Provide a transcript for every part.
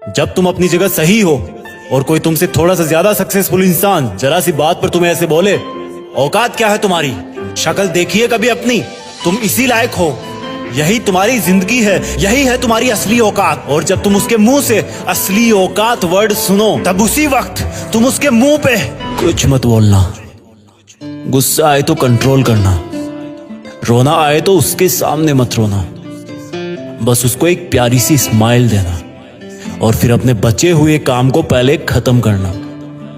जब तुम अपनी जगह सही हो और कोई तुमसे थोड़ा सा ज्यादा सक्सेसफुल इंसान जरा सी बात पर तुम्हें ऐसे बोले, औकात क्या है तुम्हारी, शक्ल देखिए कभी अपनी, तुम इसी लायक हो, यही तुम्हारी जिंदगी है, यही है तुम्हारी असली औकात। और जब तुम उसके मुंह से असली औकात वर्ड सुनो, तब उसी वक्त तुम उसके मुंह पे कुछ मत बोलना। गुस्सा आए तो कंट्रोल करना, रोना आए तो उसके सामने मत रोना, बस उसको एक प्यारी सी स्माइल देना और फिर अपने बचे हुए काम को पहले खत्म करना।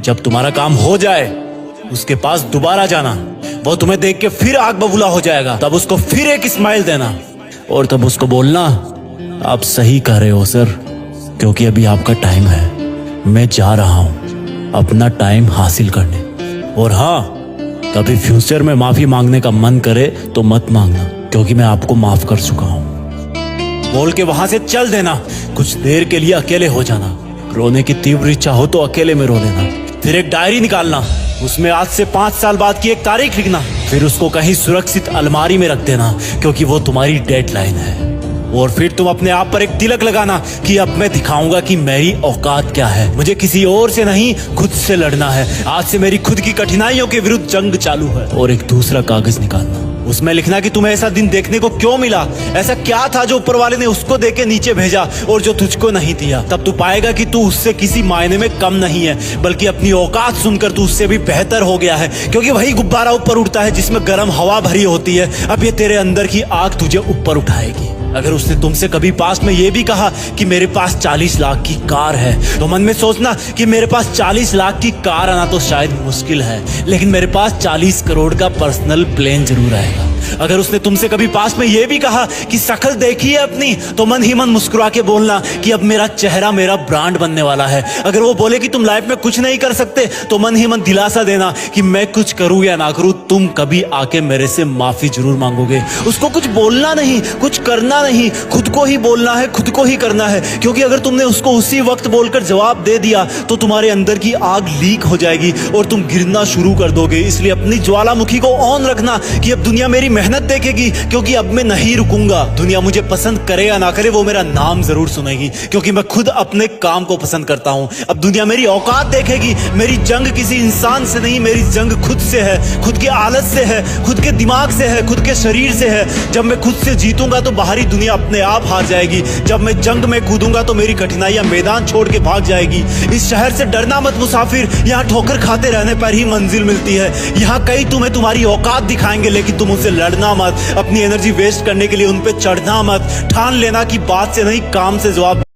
जब तुम्हारा काम हो जाए उसके पास दोबारा जाना, वो तुम्हें देख के फिर आग बबूला हो जाएगा, तब उसको फिर एक स्माइल देना और तब उसको बोलना, आप सही कह रहे हो सर, क्योंकि अभी आपका टाइम है, मैं जा रहा हूं अपना टाइम हासिल करने। और हाँ, कभी फ्यूचर में माफी मांगने का मन करे तो मत मांगना, क्योंकि मैं आपको माफ कर चुका हूं। बोल के वहां से चल देना, कुछ देर के लिए अकेले हो जाना, रोने की तीव्र इच्छा हो तो अकेले में रो लेना, फिर एक डायरी निकालना, उसमें आज से 5 साल बाद की एक तारीख लिखना, फिर उसको कहीं सुरक्षित अलमारी में रख देना, क्योंकि वो तुम्हारी डेडलाइन है। और फिर तुम अपने आप पर एक तिलक लगाना कि अब मैं दिखाऊंगा कि मेरी औकात क्या है, मुझे किसी और से नहीं खुद से लड़ना है, आज से मेरी खुद की कठिनाइयों के विरुद्ध जंग चालू है। और एक दूसरा कागज निकालना, उसमें लिखना कि तुम्हें ऐसा दिन देखने को क्यों मिला, ऐसा क्या था जो ऊपर वाले ने उसको देके नीचे भेजा और जो तुझको नहीं दिया। तब तू पाएगा कि तू उससे किसी मायने में कम नहीं है, बल्कि अपनी औकात सुनकर तू उससे भी बेहतर हो गया है, क्योंकि वही गुब्बारा ऊपर उड़ता है जिसमें गर्म हवा भरी होती है। अब ये तेरे अंदर की आग तुझे ऊपर उठाएगी। अगर उसने तुमसे कभी पास में ये भी कहा कि मेरे पास 40 लाख की कार है, तो मन में सोचना कि मेरे पास 40 लाख की कार आना तो शायद मुश्किल है, लेकिन मेरे पास 40 करोड़ का पर्सनल प्लेन जरूर रहेगा। अगर उसने तुमसे कभी पास में ये भी कहा कि शक्ल देखिए अपनी, तो मन ही मन मुस्कुरा के बोलना कि अब मेरा चेहरा मेरा ब्रांड बनने वाला है। अगर वो बोले कि तुम लाइफ में कुछ नहीं कर सकते, तो मन ही मन दिलासा देना कि मैं कुछ करूं या ना करूं, तुम कभी आके मेरे से माफी जरूर मांगोगे। उसको कुछ बोलना नहीं, कुछ करना नहीं, खुद को ही बोलना है, खुद को ही करना है, क्योंकि अगर तुमने उसको उसी वक्त बोलकर जवाब दे दिया तो तुम्हारे अंदर की आग लीक हो जाएगी और तुम गिरना शुरू कर दोगे। इसलिए अपनी ज्वालामुखी को ऑन रखना कि अब दुनिया मेरी मेहनत देखेगी, क्योंकि अब मैं नहीं रुकूंगा। दुनिया मुझे पसंद करे या ना करे, वो मेरा नाम जरूर सुनेगी, क्योंकि मैं खुद अपने काम को पसंद करता हूं। अब दुनिया मेरी औकात देखेगी, मेरी जंग किसी इंसान से नहीं, मेरी जंग खुद से है, खुद की आदत से है, खुद के दिमाग से है, खुद के शरीर से है। जब मैं खुद से जीतूंगा तो बाहरी दुनिया अपने आप हार जाएगी। जब मैं जंग में कूदूंगा तो मेरी कठिनाइयां मैदान छोड़ के भाग जाएगी। इस शहर से डरना मत मुसाफिर, यहाँ ठोकर खाते रहने पर ही मंजिल मिलती है। यहाँ कई तुम्हें तुम्हारी औकात दिखाएंगे, लेकिन तुम उनसे लड़ना मत, अपनी एनर्जी वेस्ट करने के लिए उन पे चढ़ना मत। ठान लेना कि बात से नहीं काम से जवाब